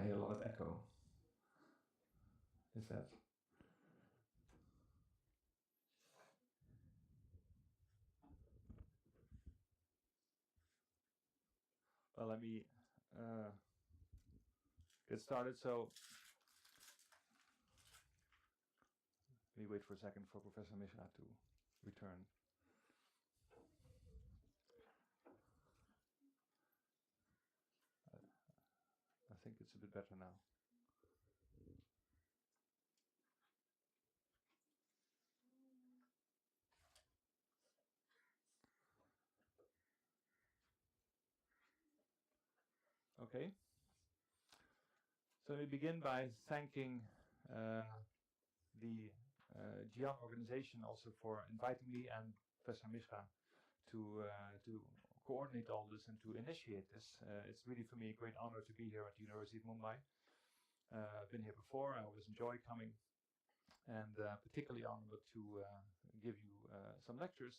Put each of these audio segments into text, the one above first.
I hear a lot of echo. Is that? Well, let me get started. So let me wait for a second for Professor Mishra to return. I think it's a bit better now. Okay. So we begin by thanking the GIAN organization also for inviting me and Professor Mishra to coordinate all this and to initiate this. It's really for me a great honor to be here at the University of Mumbai. I've been here before. I always enjoy coming, and particularly honored to give you some lectures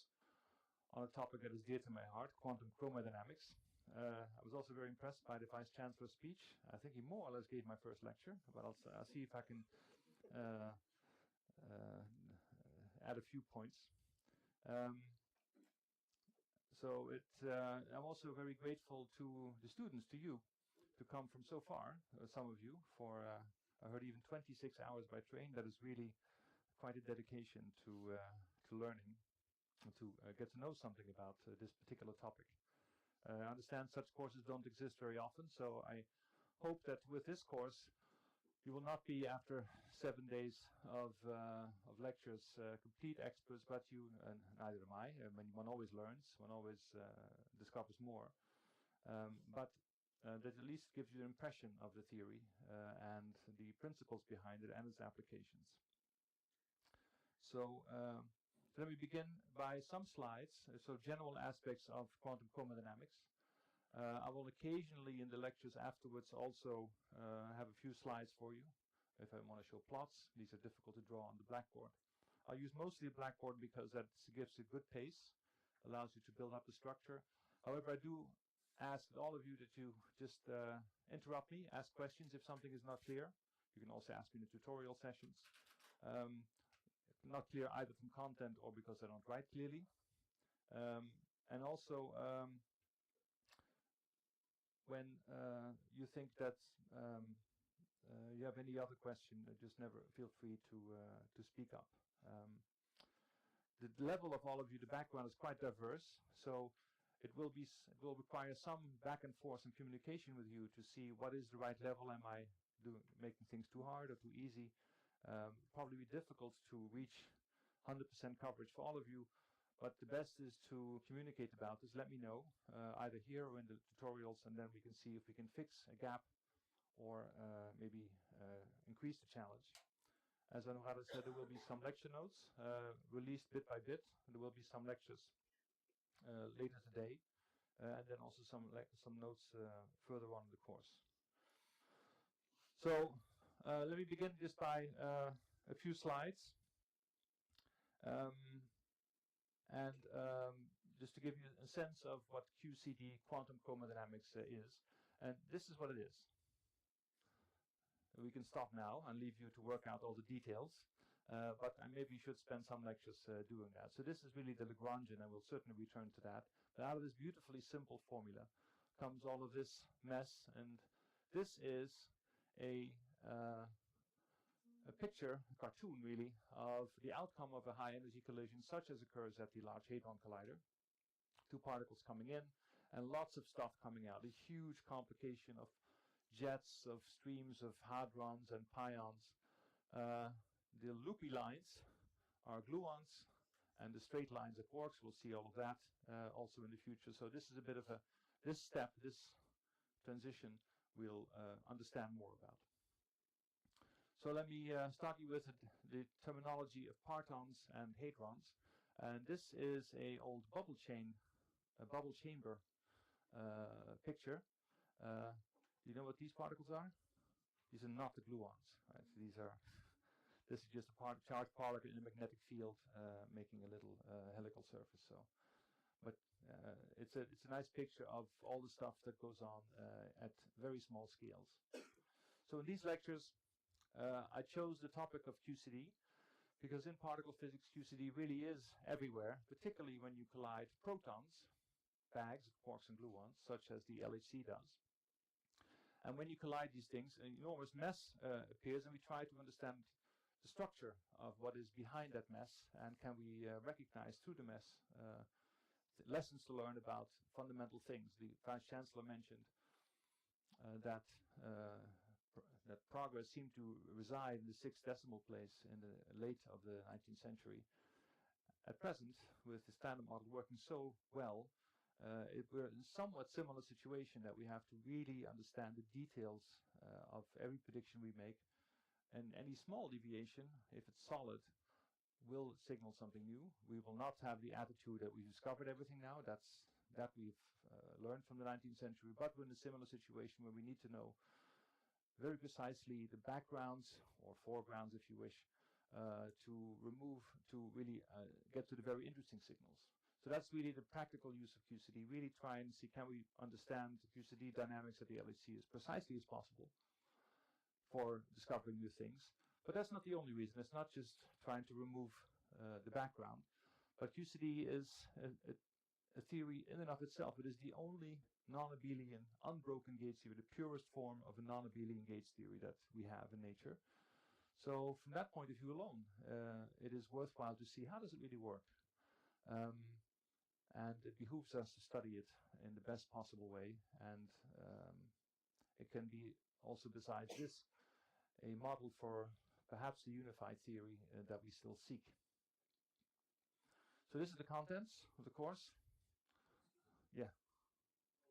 on a topic that is dear to my heart, quantum chromodynamics. I was also very impressed by the Vice Chancellor's speech. I think he more or less gave my first lecture, but I'll see if I can add a few points. So I'm also very grateful to the students, to you, to come from so far, some of you, for I heard even 26 hours by train. That is really quite a dedication to learning, to get to know something about this particular topic. I understand such courses don't exist very often, so I hope that with this course you will not be, after 7 days of lectures, complete experts, but you, and neither am I. One always learns, one always discovers more. But that at least gives you an impression of the theory and the principles behind it and its applications. So let me begin by some slides, so general aspects of quantum chromodynamics. I will occasionally in the lectures afterwards also have a few slides for you if I want to show plots. These are difficult to draw on the blackboard. I'll use mostly a blackboard because that gives a good pace, allows you to build up the structure. However, I do ask all of you that you just interrupt me, ask questions if something is not clear. You can also ask me in the tutorial sessions. Not clear either from content or because I don't write clearly. And also, when you think that you have any other question, just never feel free to speak up. The level of all of you, the background is quite diverse, so it will require some back and forth and communication with you to see what is the right level. Am I making things too hard or too easy? Probably be difficult to reach 100% coverage for all of you, but the best is to communicate about this. Let me know, either here or in the tutorials, and then we can see if we can fix a gap or maybe increase the challenge. As Anurada said, there will be some lecture notes released bit by bit. There will be some lectures later today, and then also some notes further on in the course. So let me begin just by a few slides. And just to give you a sense of what QCD, quantum chromodynamics, is. And this is what it is. We can stop now and leave you to work out all the details, but I maybe should spend some lectures doing that. So this is really the Lagrangian, and we'll certainly return to that. But out of this beautifully simple formula comes all of this mess, and this is a picture, a cartoon really, of the outcome of a high energy collision such as occurs at the Large Hadron Collider. Two particles coming in and lots of stuff coming out. A huge complication of jets, of streams of hadrons and pions. The loopy lines are gluons and the straight lines are quarks. We'll see all of that also in the future. So this is a bit of this transition we'll understand more about. So let me start you with the terminology of partons and hadrons. And this is a old bubble chamber picture. You know what these particles are? These are not the gluons. Right? So this is just a charged particle in a magnetic field making a little helical surface. So, but it's a nice picture of all the stuff that goes on at very small scales. So in these lectures, I chose the topic of QCD because in particle physics, QCD really is everywhere, particularly when you collide protons, bags of quarks and gluons, such as the LHC does. And when you collide these things, an enormous mess appears, and we try to understand the structure of what is behind that mess, and can we recognize through the mess lessons to learn about fundamental things. The Vice Chancellor mentioned that progress seemed to reside in the 6th decimal place in the late of the 19th century. At present, with the Standard Model working so well, we're in a somewhat similar situation that we have to really understand the details of every prediction we make, and any small deviation, if it's solid, will signal something new. We will not have the attitude that we've discovered everything now. That we've learned from the 19th century, but we're in a similar situation where we need to know very precisely the backgrounds or foregrounds, if you wish, to really get to the very interesting signals. So that's really the practical use of QCD, really try and see, can we understand the QCD dynamics at the LHC as precisely as possible for discovering new things. But that's not the only reason. It's not just trying to remove the background, but QCD is a theory in and of itself. It is the only non-abelian, unbroken gauge theory, the purest form of a non-abelian gauge theory that we have in nature. So from that point of view alone, it is worthwhile to see how does it really work. And it behooves us to study it in the best possible way. And it can be also, besides this, a model for perhaps the unified theory that we still seek. So this is the contents of the course. Yeah.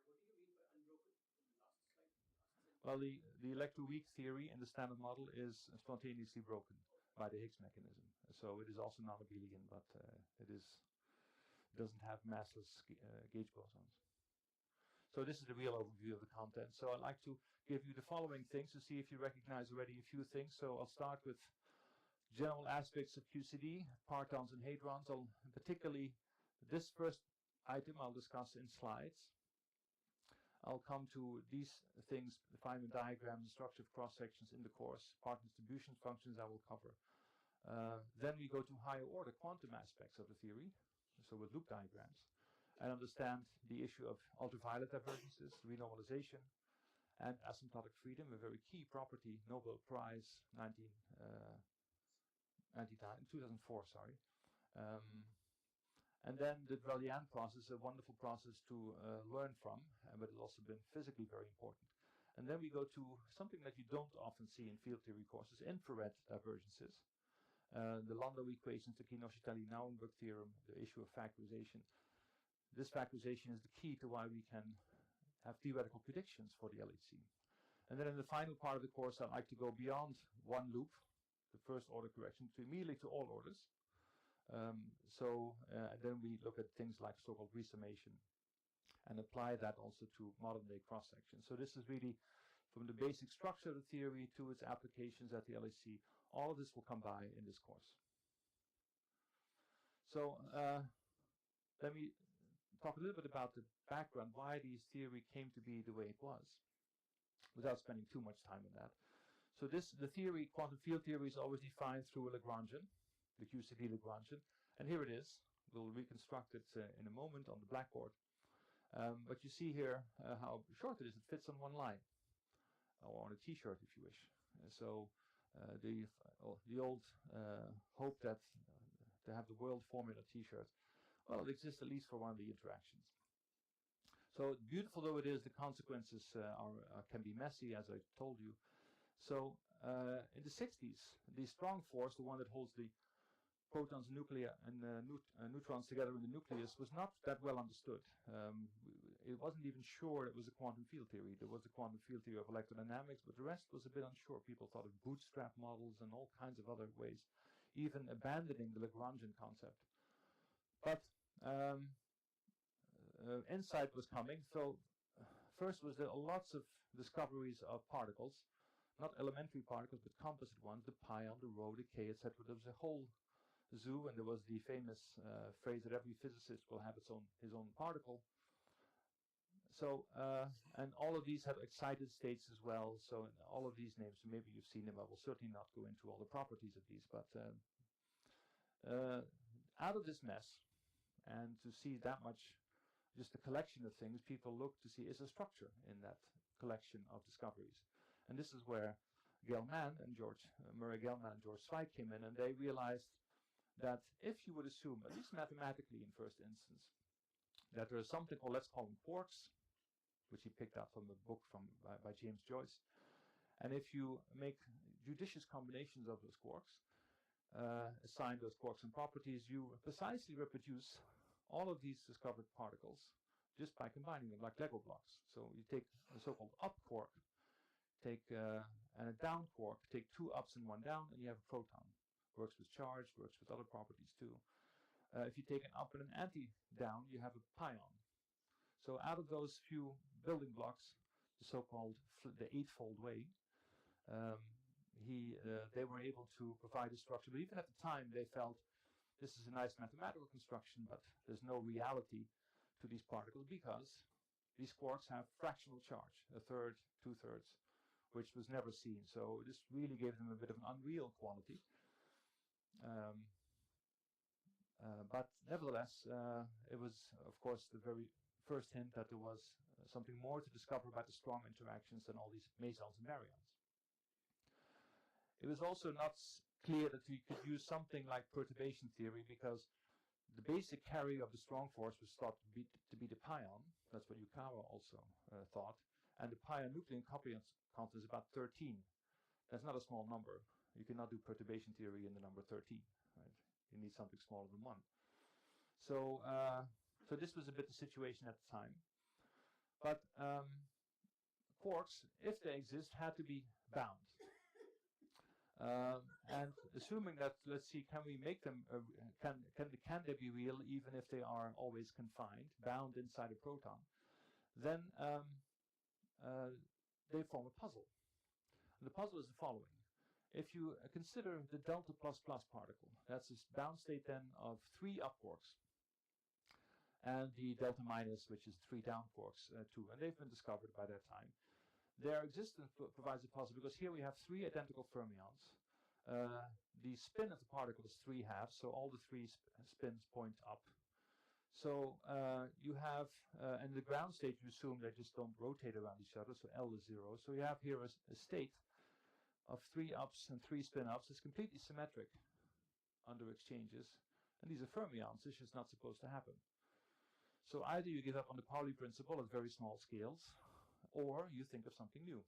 What do you mean by unbroken in the last slide? Well, the electroweak theory in the Standard Model is spontaneously broken by the Higgs mechanism. So it is also non-abelian, but it doesn't have massless gauge bosons. So this is the real overview of the content. So I'd like to give you the following things to see if you recognize already a few things. So I'll start with general aspects of QCD, partons and hadrons. Particularly this first item I'll discuss in slides. I'll come to these things, the Feynman diagrams, the structure of cross-sections in the course, part distribution functions I will cover. Then we go to higher order quantum aspects of the theory, so with loop diagrams, and understand the issue of ultraviolet divergences, renormalization, and asymptotic freedom, a very key property, Nobel Prize 2004, sorry. And then the Brownian process, a wonderful process to learn from, but it's also been physically very important. And then we go to something that you don't often see in field theory courses, infrared divergences. The Landau equations, the Kinoshitani-Nauenberg theorem, the issue of factorization. This factorization is the key to why we can have theoretical predictions for the LHC. And then in the final part of the course, I'd like to go beyond one loop, the first order correction, to immediately to all orders. Then we look at things like so-called resummation and apply that also to modern day cross-section. So this is really from the basic structure of the theory to its applications at the LHC. All of this will come by in this course. So let me talk a little bit about the background, why this theory came to be the way it was, without spending too much time on that. So the theory, quantum field theory, is always defined through a Lagrangian, the QCD Lagrangian, and here it is. We'll reconstruct it in a moment on the blackboard. But you see here how short it is. It fits on one line, or on a T-shirt if you wish. The old hope that to have the world formula T-shirt, well, it exists at least for one of the interactions. So beautiful though it is, the consequences can be messy, as I told you. So in the 60s, the strong force, the one that holds the protons and nuclei and neutrons together in the nucleus, was not that well understood. It wasn't even sure it was a quantum field theory. There was the quantum field theory of electrodynamics, but the rest was a bit unsure. People thought of bootstrap models and all kinds of other ways, even abandoning the Lagrangian concept. But insight was coming. So first was there lots of discoveries of particles, not elementary particles, but composite ones, the pion, the rho, the k, etc. There was a whole zoo, and there was the famous phrase that every physicist will have his own particle. So, and all of these have excited states as well. So all of these names, maybe you've seen them. I will certainly not go into all the properties of these, but out of this mess, and to see that much, just a collection of things, people look to see is a structure in that collection of discoveries. And this is where Gell-Mann and Murray Gell-Mann and George Zweig came in, and they realized that if you would assume, at least mathematically in first instance, that there is something called, let's call them quarks, which he picked up from a book by James Joyce, and if you make judicious combinations of those quarks, assign those quarks and properties, you precisely reproduce all of these discovered particles just by combining them like Lego blocks. So you take a so-called up quark, and a down quark, take two ups and one down, and you have a proton. Works with charge, works with other properties too. If you take an up and an anti-down, you have a pion. So out of those few building blocks, the so-called the eightfold way, they were able to provide a structure. But even at the time, they felt this is a nice mathematical construction, but there's no reality to these particles because these quarks have fractional charge, a third, two-thirds, which was never seen. So this really gave them a bit of an unreal quality. But nevertheless, it was, of course, the very first hint that there was something more to discover about the strong interactions than all these mesons and baryons. It was also not clear that you could use something like perturbation theory, because the basic carrier of the strong force was thought to be the pion. That's what Yukawa also thought. And the pion nucleon coupling constant is about 13. That's not a small number. You cannot do perturbation theory in the number 13. Right? You need something smaller than 1. So, so this was a bit the situation at the time. But quarks, if they exist, had to be bound. And assuming that, let's see, can we make them, can they be real even if they are always confined, bound inside a proton? Then they form a puzzle. And the puzzle is the following. If you consider the delta plus plus particle, that's this bound state then of 3 up quarks, and the delta minus, which is 3 down quarks, 2, and they've been discovered by that time. Their existence provides a puzzle because here we have 3 identical fermions. The spin of the particle is 3 halves, so all the 3 spins point up. So you have, in the ground state, you assume they just don't rotate around each other, so L is 0. So you have here a state of 3 ups and 3 spin ups. It's completely symmetric under exchanges, and these are fermions. This is not supposed to happen. So either you give up on the Pauli principle at very small scales, or you think of something new.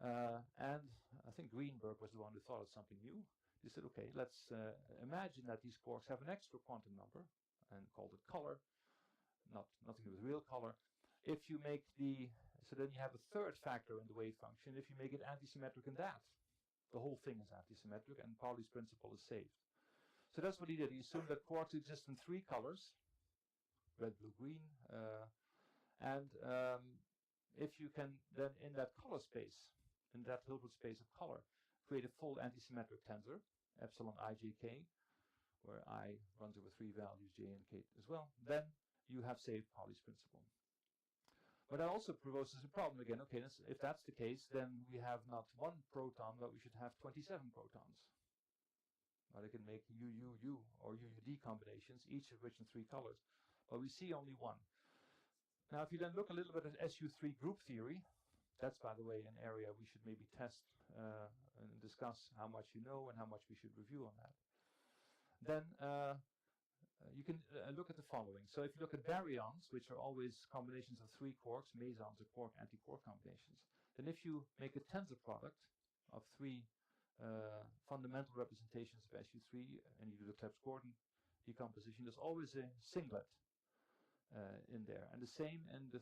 And I think Greenberg was the one who thought of something new. He said, okay, let's imagine that these quarks have an extra quantum number, and called it color, nothing to do with real color. If you make so then you have a third factor in the wave function. If you make it antisymmetric in that, the whole thing is antisymmetric, and Pauli's principle is saved. So that's what he did. He assumed that quarks exist in 3 colors, red, blue, green, and if you can then in that color space, in that Hilbert space of color, create a full antisymmetric tensor, epsilon I j k, where I runs over 3 values, j and k as well, then you have saved Pauli's principle. But that also proposes a problem again. Okay, if that's the case, then we have not 1 proton, but we should have 27 protons. Well, they can make UUU or UUD combinations, each of which in 3 colors. But we see only 1. Now, if you then look a little bit at SU3 group theory, that's, by the way, an area we should maybe test and discuss how much you know and how much we should review on that. Then you can look at the following. So if you look at baryons, which are always combinations of 3 quarks, mesons or quark anti-quark combinations, then if you make a tensor product of 3 fundamental representations of SU3 and you do the Clebsch-Gordon decomposition, there's always a singlet in there, and the same in the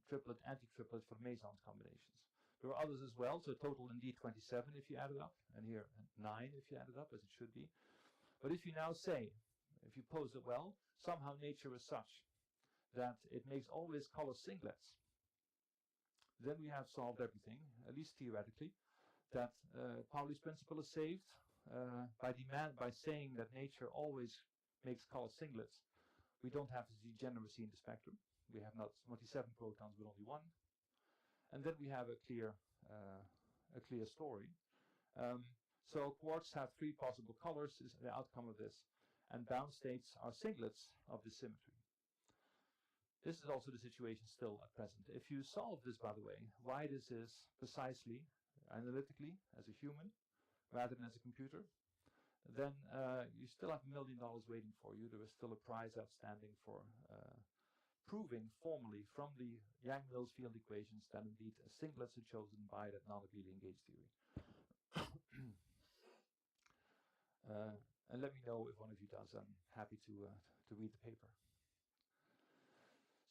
triplet, anti-triplet for meson combinations. There are others as well, so total indeed 27 if you add it up, and here 9 if you add it up, as it should be. But if you now say, if you pose it well, somehow nature is such that it makes always color singlets, then we have solved everything, at least theoretically, that Pauli's principle is saved by saying that nature always makes color singlets. We don't have the degeneracy in the spectrum. We have not 27 protons but only one. And then we have a clear story. So quarks have three possible colors is the outcome of this, and bound states are singlets of the symmetry. This is also the situation still at present. If you solve this, by the way, why this is precisely, analytically, as a human, rather than as a computer, then you still have $1 million waiting for you. There is still a prize outstanding for proving formally from the Yang-Mills field equations that indeed singlets are chosen by that non-abelian gauge theory. And let me know if one of you does. I'm happy to read the paper.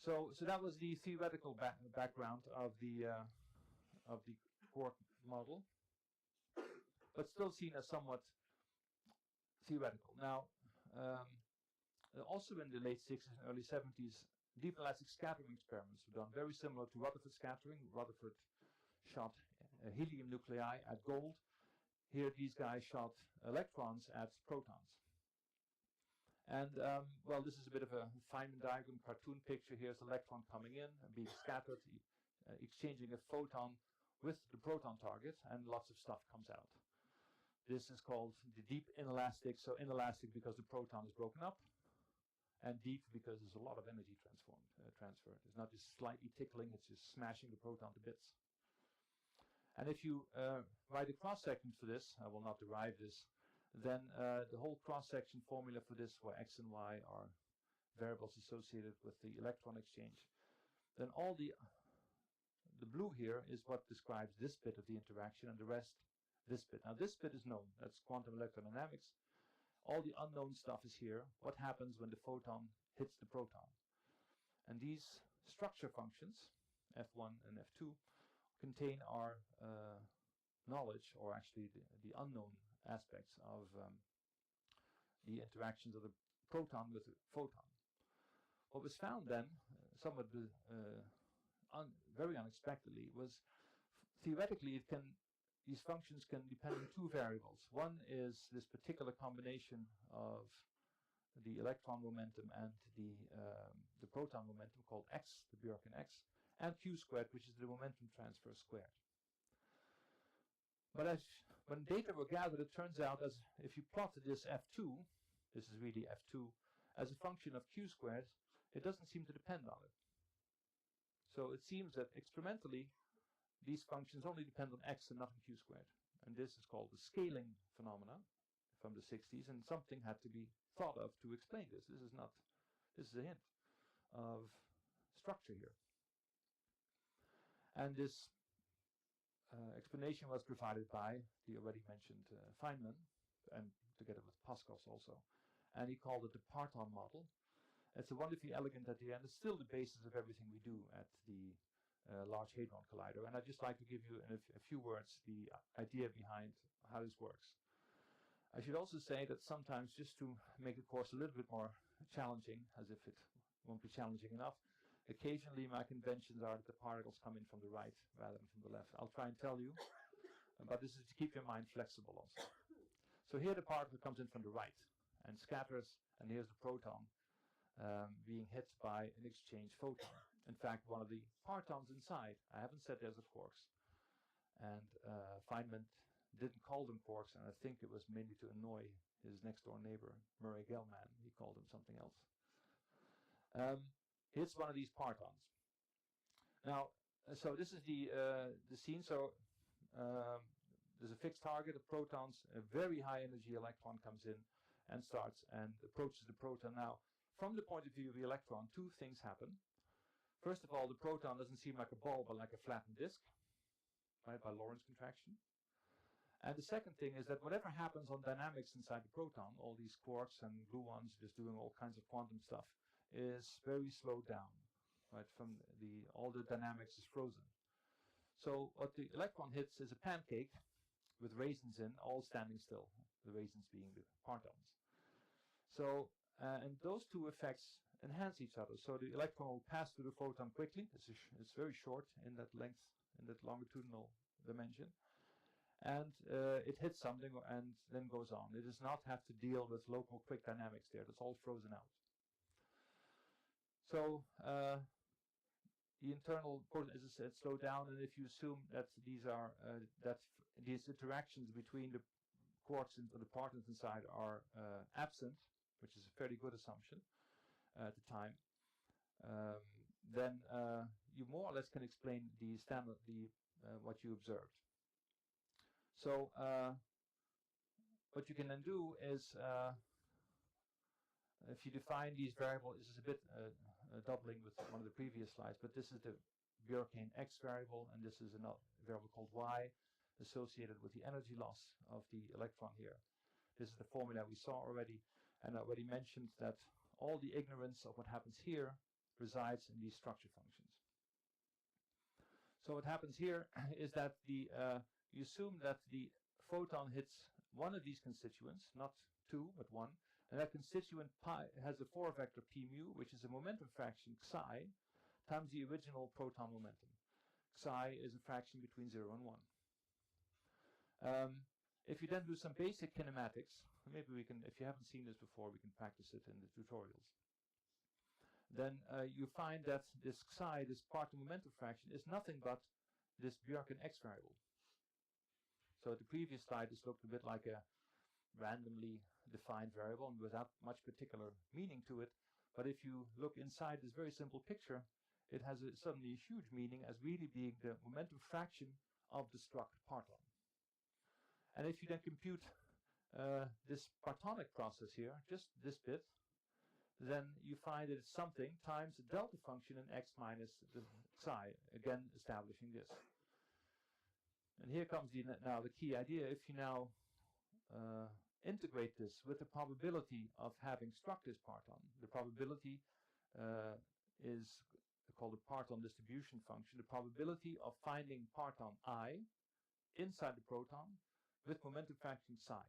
So that was the theoretical background of the quark model, but still seen as somewhat theoretical. Now, also in the late 60s and early 70s, deep elastic scattering experiments were done, very similar to Rutherford scattering. Rutherford shot helium nuclei at gold. Here these guys shot electrons at protons. And well, this is a bit of a Feynman diagram, cartoon picture. Here's the electron coming in and being scattered, exchanging a photon with the proton target, and lots of stuff comes out. This is called the deep inelastic. So inelastic because the proton is broken up, and deep because there's a lot of energy transferred. It's not just slightly tickling, it's just smashing the proton to bits. And if you write a cross-section for this, I will not derive this, then the whole cross-section formula for this, where x and y are variables associated with the electron exchange, then all the blue here is what describes this bit of the interaction, and the rest this bit. Now this bit is known, that's quantum electrodynamics. All the unknown stuff is here. What happens when the photon hits the proton? And these structure functions, F1 and F2, contain our knowledge, or actually the unknown aspects of the interactions of the proton with the photon. What was found then, somewhat very unexpectedly, was theoretically these functions can depend on two variables. One is this particular combination of the electron momentum and the proton momentum, called x, the Bjorken x, and q squared, which is the momentum transfer squared. But when data were gathered, it turns out as if you plotted this F2, this is really F2, as a function of q squared, it doesn't seem to depend on it. So it seems that experimentally, these functions only depend on x and not on q squared. And this is called the scaling phenomena from the 60s, and something had to be thought of to explain this. This is a hint of structure here. And this explanation was provided by the already mentioned Feynman, and together with Paskos also. And he called it the parton model. It's a wonderfully elegant at the end. It's still the basis of everything we do at the Large Hadron Collider. And I'd just like to give you in a few words the idea behind how this works. I should also say that sometimes, just to make the course a little bit more challenging, as if it won't be challenging enough, occasionally my conventions are that the particles come in from the right rather than from the left. I'll try and tell you, but this is to keep your mind flexible also. So here the particle comes in from the right and scatters, and here's the proton being hit by an exchange photon. In fact, one of the partons inside, I haven't said there's a quarks, and Feynman didn't call them quarks, and I think it was mainly to annoy his next door neighbor, Murray Gell-Mann. He called them something else. Hits one of these partons. Now, so this is the scene. So there's a fixed target of protons. A very high energy electron comes in and starts and approaches the proton. Now, from the point of view of the electron, two things happen. First of all, the proton doesn't seem like a ball, but like a flattened disk, right, by Lorentz contraction. And the second thing is that whatever happens on dynamics inside the proton, all these quarks and gluons just doing all kinds of quantum stuff, is very slowed down, right? From all the dynamics is frozen. So what the electron hits is a pancake with raisins in, all standing still. The raisins being the partons. So and those two effects enhance each other. So the electron will pass through the photon quickly. It's very short in that length, in that longitudinal dimension. And it hits something and then goes on. It does not have to deal with local quick dynamics there. That's all frozen out. So the internal proton, as I said, slow down, and if you assume that these are these interactions between the quarks and the partons inside are absent, which is a fairly good assumption at the time, then you more or less can explain the standard, what you observed. So what you can then do is, if you define these variables, this is a bit doubling with one of the previous slides, but this is the Bjorkane X variable, and this is another variable called Y associated with the energy loss of the electron here. This is the formula we saw already, and I already mentioned that all the ignorance of what happens here resides in these structure functions. So what happens here is that you assume that the photon hits one of these constituents, not two, but one, and that constituent pi has a 4-vector p mu, which is a momentum fraction psi times the original proton momentum. Psi is a fraction between 0 and 1. If you then do some basic kinematics, maybe we can, if you haven't seen this before, we can practice it in the tutorials. Then you find that this psi, this parton momentum fraction, is nothing but this Bjorkane X variable. So at the previous slide, this looked a bit like a randomly defined variable and without much particular meaning to it. But if you look inside this very simple picture, it has suddenly a huge meaning as really being the momentum fraction of the struck parton. And if you then compute this partonic process here, just this bit, then you find that it's something times the delta function in x minus the psi, again establishing this. And here comes now the key idea. If you now integrate this with the probability of having struck this parton, the probability is called the parton distribution function, the probability of finding parton I inside the proton with momentum fraction psi.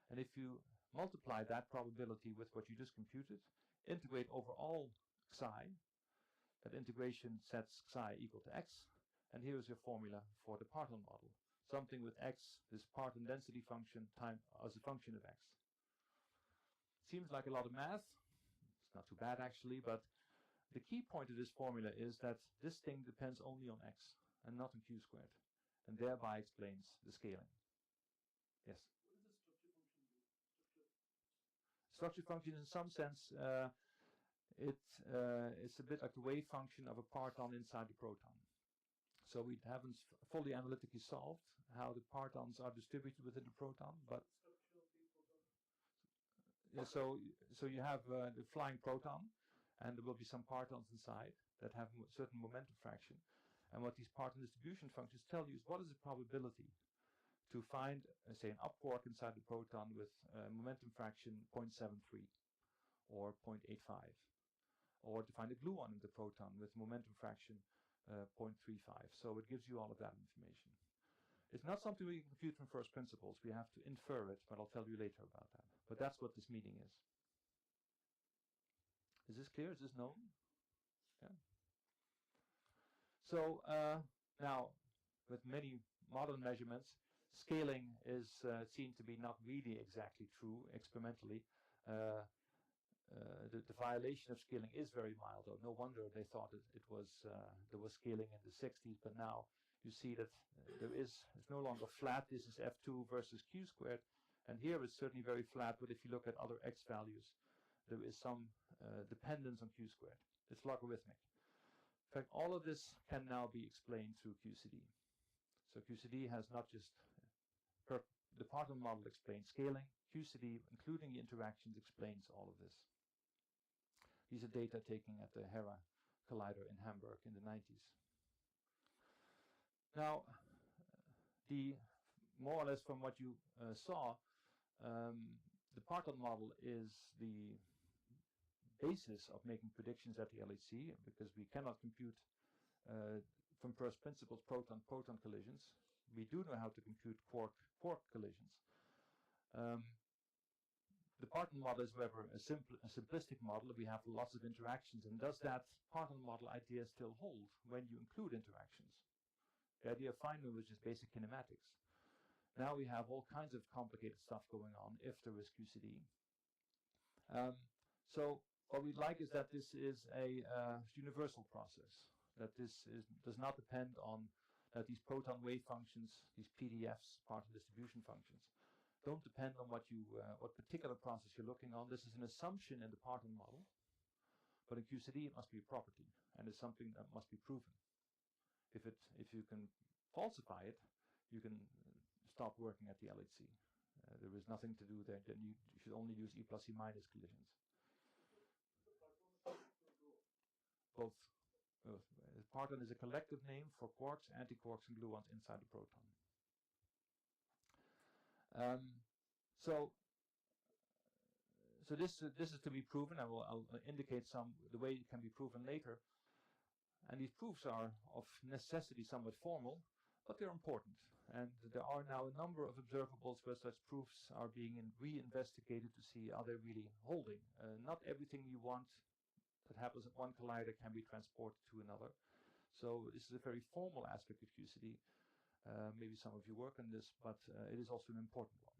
And if you multiply that probability with what you just computed, integrate over all psi, that integration sets psi equal to x, and here is your formula for the parton model. Something with x, this parton density function, time as a function of x. Seems like a lot of math. It's not too bad actually, but the key point of this formula is that this thing depends only on x and not on q squared, and thereby explains the scaling. Yes? What does the structure function Structure function, do? in some sense, it's a bit like the wave function of a parton inside the proton. So we haven't fully analytically solved how the partons are distributed within the proton, but yeah, so you have the flying proton, and there will be some partons inside that have certain momentum fraction. And what these parton distribution functions tell you is what is the probability to find, say, an up quark inside the proton with momentum fraction 0.73 or 0.85, or to find a gluon in the proton with momentum fraction 0.35. So it gives you all of that information. It's not something we can compute from first principles. We have to infer it, but I'll tell you later about that. But that's what this meaning is. Is this clear? Is this known? Yeah. So now, with many modern measurements, scaling is seen to be not really exactly true experimentally. The violation of scaling is very mild, though. No wonder they thought there was scaling in the 60s, but now you see that it's no longer flat. This is f2 versus q squared, and here it's certainly very flat, but if you look at other x values, there is some dependence on q squared. It's logarithmic. In fact, all of this can now be explained through QCD. So QCD has not just the parton model explains scaling, QCD, including the interactions, explains all of this. These are data taken at the Hera Collider in Hamburg in the 90s. Now, more or less from what you saw, the parton model is the basis of making predictions at the LHC, because we cannot compute from first principles proton-proton collisions. We do know how to compute quark collisions. The parton model is, however, a simplistic model. We have lots of interactions, and does that parton model idea still hold when you include interactions? The idea of Feynman was just basic kinematics. Now we have all kinds of complicated stuff going on if there is QCD. So what we'd like is that this is a universal process, that does not depend on these proton wave functions, these PDFs, particle distribution functions, don't depend on what particular process you're looking on. This is an assumption in the particle model, but in QCD it must be a property, and it's something that must be proven. If you can falsify it, you can stop working at the LHC. There is nothing to do there. Then you should only use E plus E minus collisions. Both. Parton is a collective name for quarks, antiquarks, and gluons inside the proton. So this is to be proven. I'll indicate the way it can be proven later. And these proofs are of necessity somewhat formal, but they're important. And there are now a number of observables where such proofs are being re-investigated to see are they really holding. Not everything you want that happens at one collider can be transported to another. So this is a very formal aspect of QCD. Maybe some of you work on this, but it is also an important one.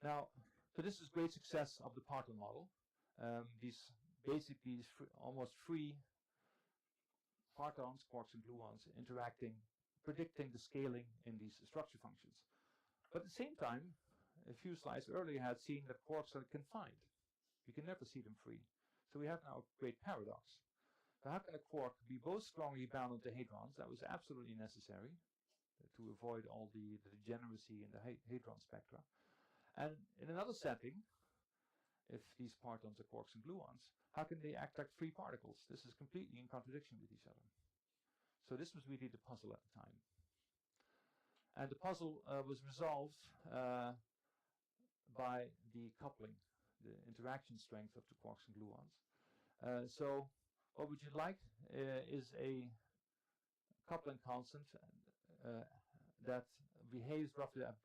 Now, so this is great success of the particle model. These almost free partons, quarks, and gluons interacting, predicting the scaling in these structure functions. But at the same time, a few slides earlier had seen that quarks are confined. You can never see them free. So we have now a great paradox. So how can a quark be both strongly bound to hadrons? That was absolutely necessary to avoid all the degeneracy in the hadron spectra. And in another setting, if these partons are quarks and gluons, how can they act like free particles? This is completely in contradiction with each other. So this was really the puzzle at the time. And the puzzle was resolved by the coupling, the interaction strength of the quarks and gluons. So what would you like is a coupling constant that behaves roughly, I've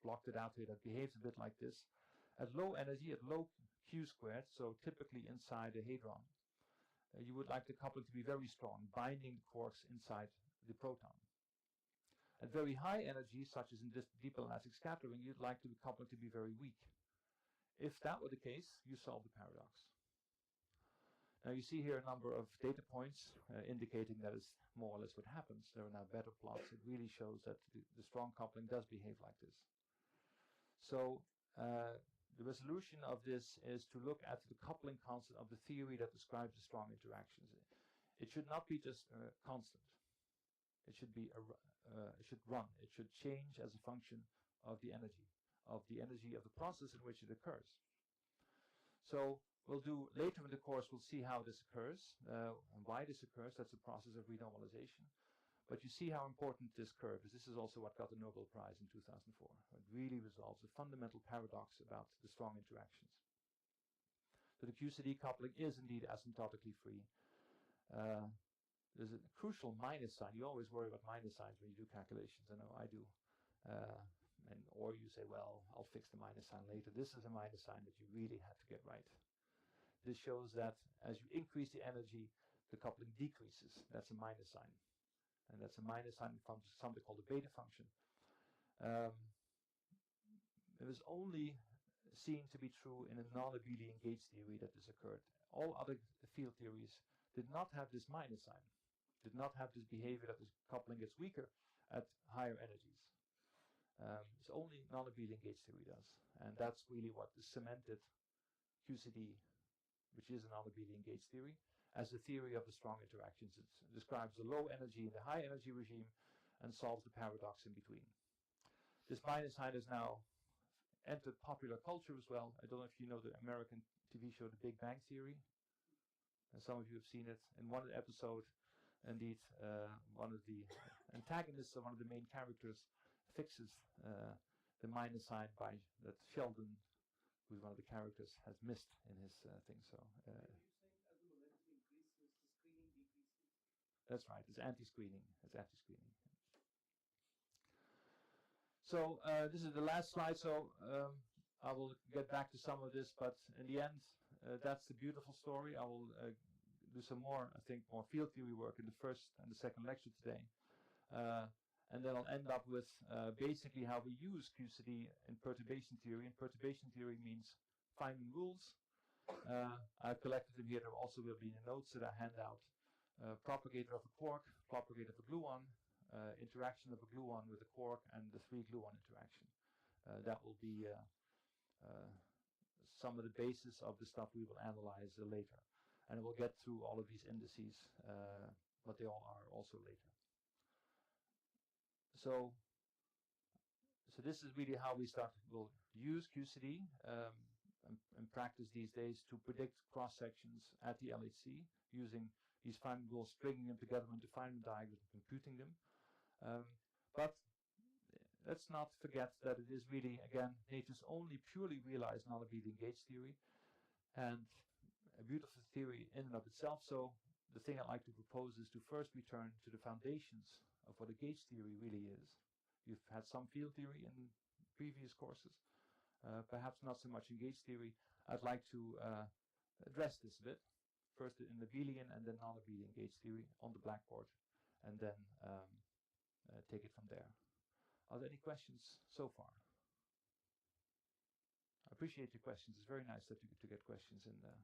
blocked it out here, that behaves a bit like this. At low energy, at low Q squared, so typically inside a hadron, you would like the coupling to be very strong, binding the quarks inside the proton. At very high energy, such as in this deep elastic scattering, you'd like the coupling to be very weak. If that were the case, you solve the paradox. Now you see here a number of data points indicating that is more or less what happens. There are now better plots. It really shows that the strong coupling does behave like this. So the resolution of this is to look at the coupling constant of the theory that describes the strong interactions. It should not be just constant. It should be it should run. It should change as a function of the energy of the process in which it occurs. So we'll do later in the course. We'll see how this occurs and why this occurs. That's a process of renormalization. But you see how important this curve is. This is also what got the Nobel Prize in 2004. It really resolves a fundamental paradox about the strong interactions. So the QCD coupling is indeed asymptotically free. There's a crucial minus sign. You always worry about minus signs when you do calculations. I know I do. Or you say, well, I'll fix the minus sign later. This is a minus sign that you really have to get right. This shows that as you increase the energy, the coupling decreases. That's a minus sign. And that's a minus sign from something called the beta function. It was only seen to be true in a non-abelian gauge theory that this occurred. All other field theories did not have this minus sign, did not have this behavior that the coupling gets weaker at higher energies. It's only non-abelian gauge theory does. And that's really what cemented QCD, which is a non-abelian gauge theory, as the theory of the strong interactions. It describes the low energy and the high energy regime and solves the paradox in between. This minus sign has now entered popular culture as well. I don't know if you know the American TV show The Big Bang Theory. And some of you have seen it. In one episode, indeed, one of the antagonists of one of the main characters fixes the minus sign by that Sheldon, who's one of the characters, has missed in his thing. So Are you saying as the momentum increases, the screening decreases? That's right. It's anti-screening. It's anti-screening. So this is the last slide. So I will get back to some of this, but in the end, that's the beautiful story. I will do some more, I think, more field theory work in the first and the second lecture today. And then I'll end up with basically how we use QCD in perturbation theory. And perturbation theory means finding rules I've collected them here. There also will be the notes that I hand out. Propagator of a quark, propagator of a gluon, interaction of a gluon with a quark, and the 3-gluon interaction. That will be some of the basis of the stuff we will analyze later. And we'll get through all of these indices, but they all are also later. So this is really how we'll use QCD in practice these days to predict cross-sections at the LHC using these Feynman rules, stringing them together into Feynman diagrams and computing them. But let's not forget that it is really, again, nature's only purely realized non-abelian gauge theory, and a beautiful theory in and of itself. So the thing I'd like to propose is to first return to the foundations of what a gauge theory really is. You've had some field theory in previous courses, perhaps not so much in gauge theory. I'd like to address this a bit, first in abelian and then non-abelian gauge theory on the blackboard, and then take it from there. Are there any questions so far? I appreciate your questions. It's very nice that you get to get questions in there.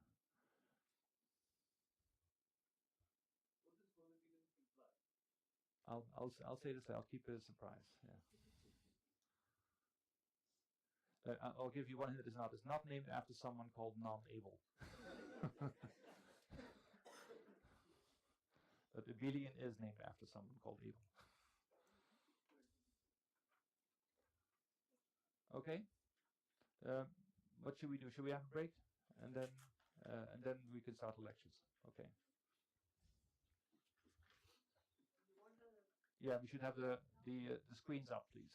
What does monotheism imply? I'll say this. I'll keep it a surprise. Yeah. I'll give you one hint. It's not named after someone called non-able. But abelian is named after someone called able. Okay. What should we do? Should we have a break, and then we can start the lectures? Okay. Yeah, we should have the screens up, please.